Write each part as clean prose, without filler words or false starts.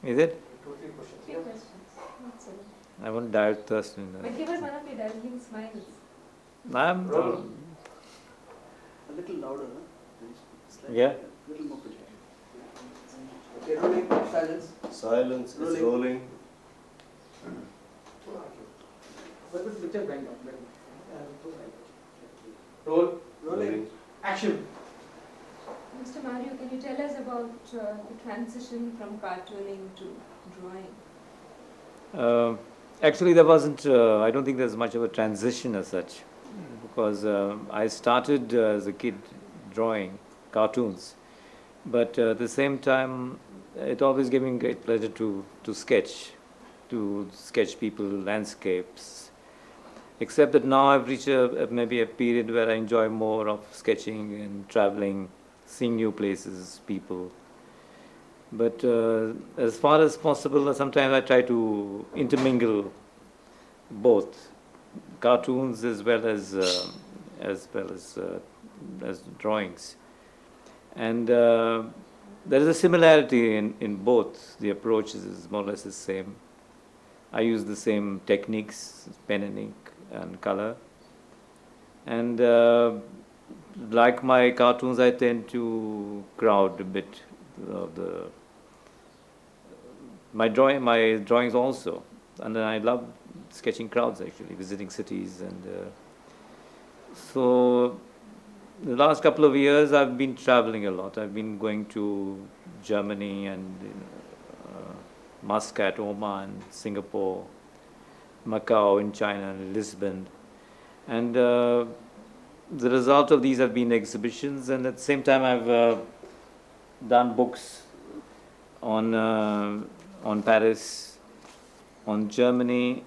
Is it? Two, three questions. Three questions. That's all. I won't dive thirst in But that. give us one of your dazzling smiles. I'm, Roll. A little louder, huh? Slightly, Yeah. A little more project. Okay, rolling, silence. Silence is Rolling. rolling. But the picture bang up. Roll. Rolling. Action. Mr. Mario, can you tell us about the transition from cartooning to drawing? actually, there wasn't, I don't think there's much of a transition as such, because I started as a kid drawing cartoons, but at the same time, it always gave me great pleasure to sketch people, landscapes. Except that now I've reached maybe a period where I enjoy more of sketching and traveling, seeing new places, people. But as far as possible, sometimes I try to intermingle both cartoons as well as as drawings, and there is a similarity in both. The approach is more or less the same. I use the same techniques, pen and ink and color, and like my cartoons, I tend to crowd a bit of the my drawings also, and then I love sketching crowds, actually visiting cities, and so the last couple of years I've been traveling a lot. I've been going to Germany and Muscat, Oman, Singapore, Macau in China, Lisbon, and the result of these have been exhibitions, and at the same time I've done books on Paris, on Germany,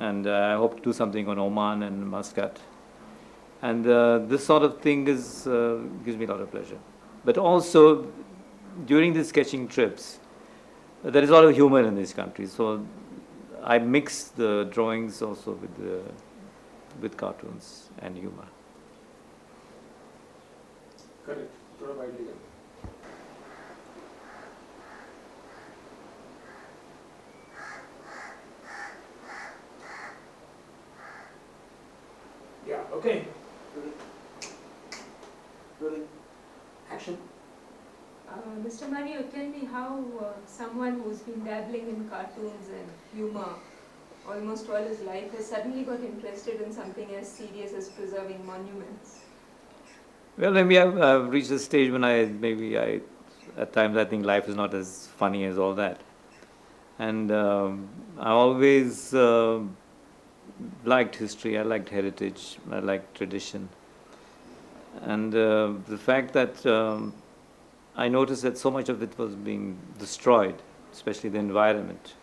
and I hope to do something on Oman and Muscat. And this sort of thing gives me a lot of pleasure. But also, during the sketching trips, there is a lot of humor in these countries. So I mix the drawings also with cartoons and humor. Correct. Throw widely then. Yeah, okay. Rolling. Action. Mr. Mario, tell me how someone who's been dabbling in cartoons and humor almost all his life has suddenly got interested in something as serious as preserving monuments. Well, maybe I've reached a stage when at times I think life is not as funny as all that. And I always liked history, I liked heritage, I liked tradition. And the fact that I noticed that so much of it was being destroyed, especially the environment,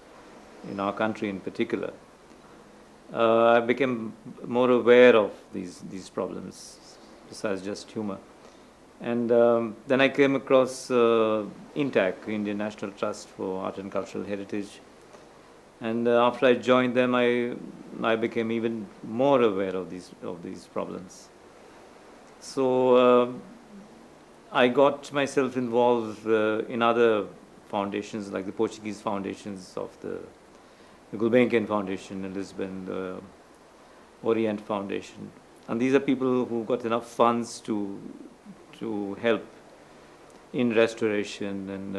in our country in particular, I became more aware of these problems, besides just humor. And then I came across INTAC, Indian National Trust for Art and Cultural Heritage. And after I joined them, I became even more aware of these problems. So I got myself involved in other foundations, like the Portuguese foundations of the Gulbenkian Foundation in Lisbon, the Orient Foundation. And these are people who got enough funds to help in restoration and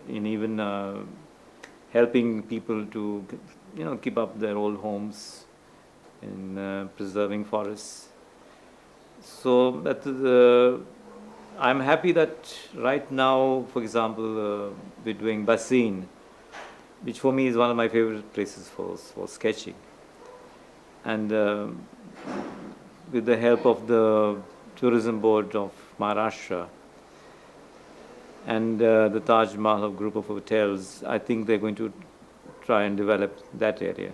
in even helping people to keep up their old homes, in preserving forests. So I'm happy that right now, for example, we're doing Basin, which for me is one of my favorite places for sketching. And with the help of the Tourism Board of Maharashtra and the Taj Mahal group of hotels, I think they're going to try and develop that area.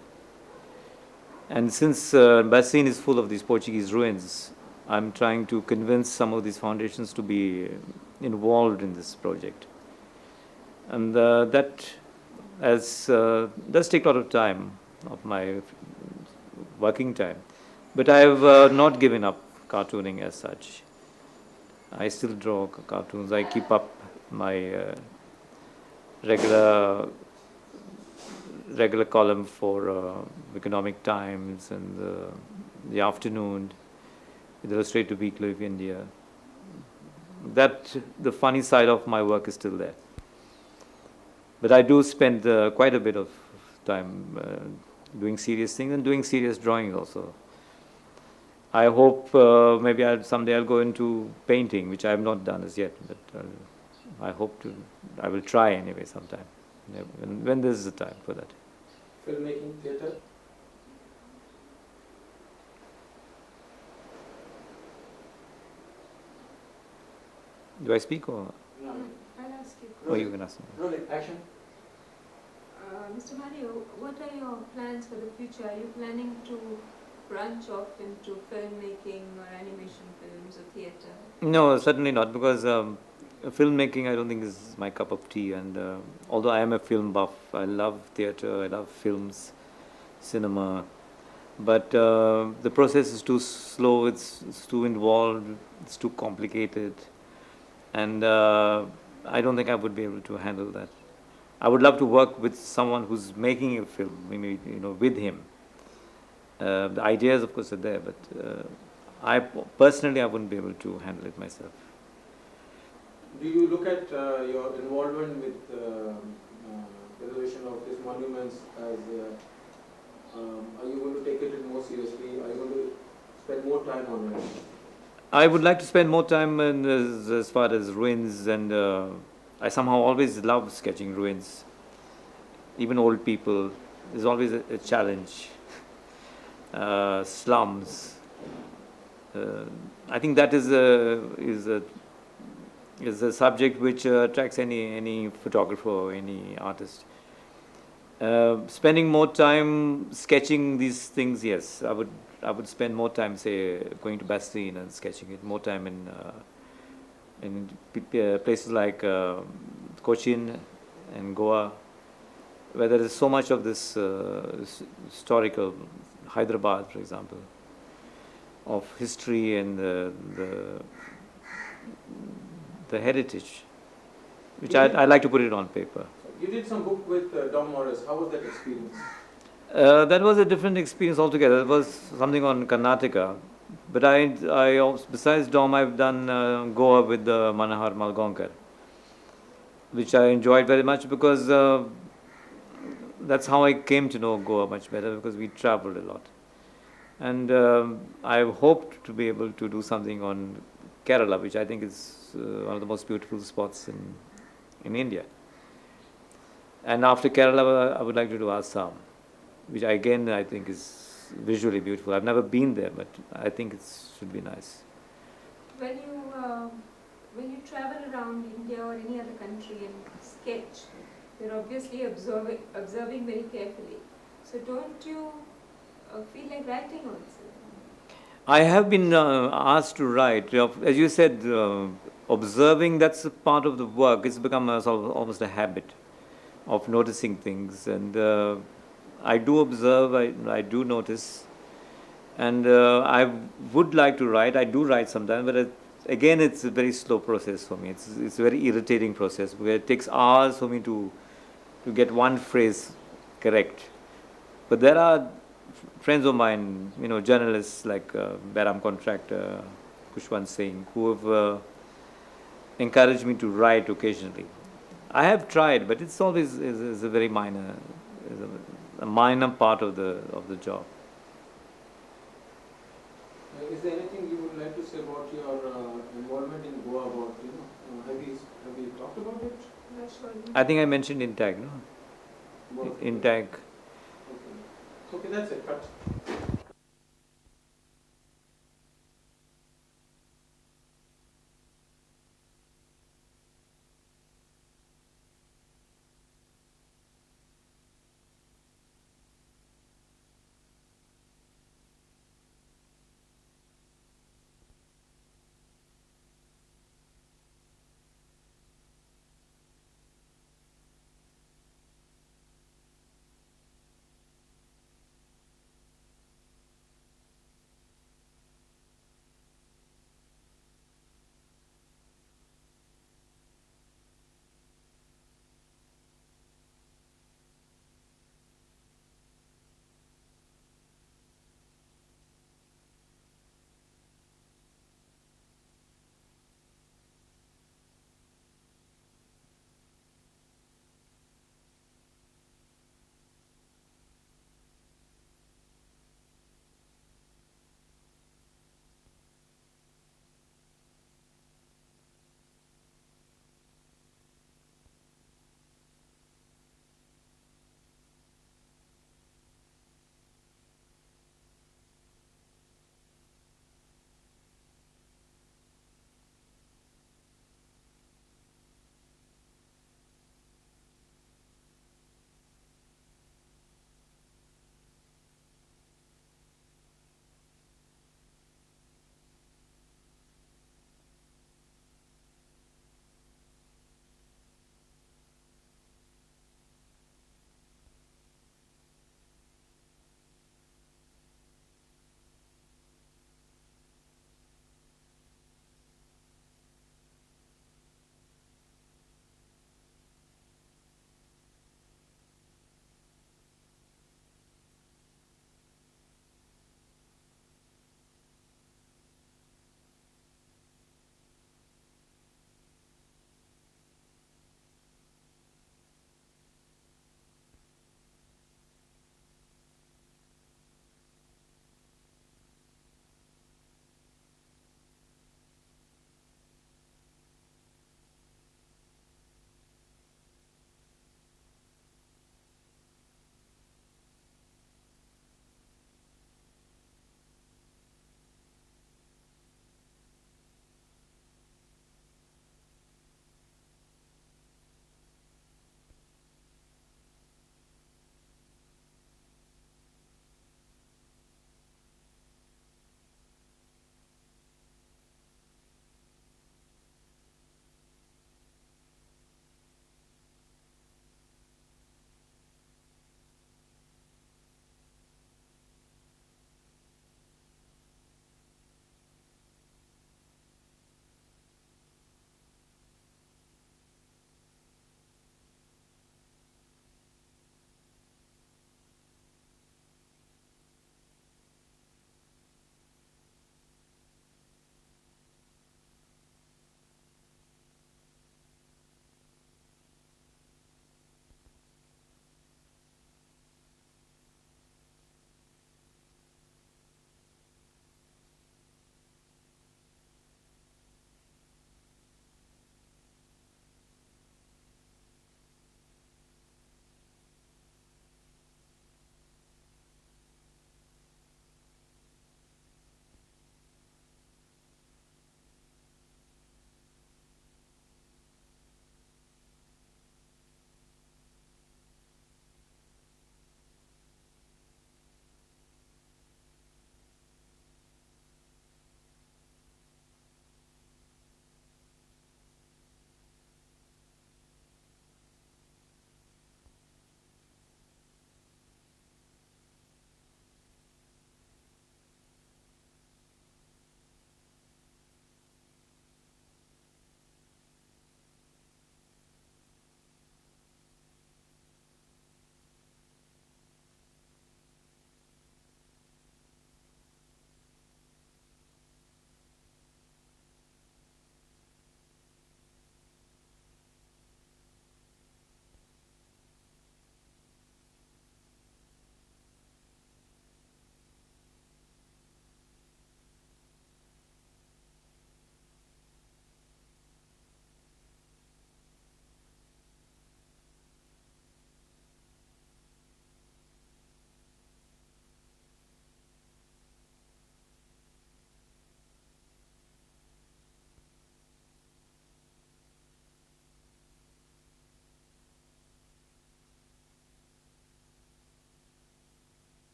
And since Basin is full of these Portuguese ruins, I'm trying to convince some of these foundations to be involved in this project. And that does take a lot of time, of my working time. But I've not given up cartooning as such. I still draw cartoons. I keep up my regular regular column for Economic Times and the Afternoon, the Illustrated Weekly of India. That the funny side of my work is still there. But I do spend quite a bit of time doing serious things and doing serious drawings also. I hope maybe someday I'll go into painting, which I have not done as yet, but I hope to. I will try anyway sometime, when there is the time for that. Filmmaking, theatre. Do I speak or? No. I'll ask you. Oh, you can ask me. Rolling. Action. Mr. Mario, what are your plans for the future? Are you planning to branch off into filmmaking or animation films or theatre? No, certainly not, because filmmaking I don't think is my cup of tea. And although I am a film buff, I love theatre, I love films, cinema. But the process is too slow, it's too involved, it's too complicated. And I don't think I would be able to handle that. I would love to work with someone who's making a film, maybe with him. The ideas, of course, are there, but I personally I wouldn't be able to handle it myself. Do you look at your involvement with preservation of these monuments as are you going to take it more seriously? Are you going to spend more time on it? I would like to spend more time as far as ruins, and I somehow always love sketching ruins. Even old people, there's always a challenge. Slums. I think that is a subject which attracts any photographer or any artist. Spending more time sketching these things, yes, I would spend more time, say, going to Bastille and sketching it. More time in places like Cochin and Goa, where there is so much of this historical, Hyderabad, for example, of history and the heritage, which I like to put it on paper. You did some book with Dom Morris. How was that experience? That was a different experience altogether. It was something on Karnataka. But I also, besides Dom, I've done Goa with Manohar Malgonkar, which I enjoyed very much because that's how I came to know Goa much better, because we traveled a lot. And I hoped to be able to do something on Kerala, which I think is one of the most beautiful spots in India. And after Kerala, I would like to do Assam, which again I think is visually beautiful. I've never been there, but I think it should be nice. When you travel around India or any other country and sketch, you're obviously observing very carefully. So don't you feel like writing also? I have been asked to write. As you said, observing, that's a part of the work. It's become sort of almost a habit of noticing things. And I do observe, I do notice. And I would like to write. I do write sometimes, but again, it's a very slow process for me. It's a very irritating process where it takes hours for me to get one phrase correct. But there are friends of mine, journalists like Behram Contractor, Kushwant Singh, who have encouraged me to write occasionally. I have tried, but it's always is a very minor, a minor part of the job. Is there anything you would like to say about your involvement in Goa? Have you talked about it? Not sure. I think I mentioned in tag, no? About In tag. Okay, that's it. Cut.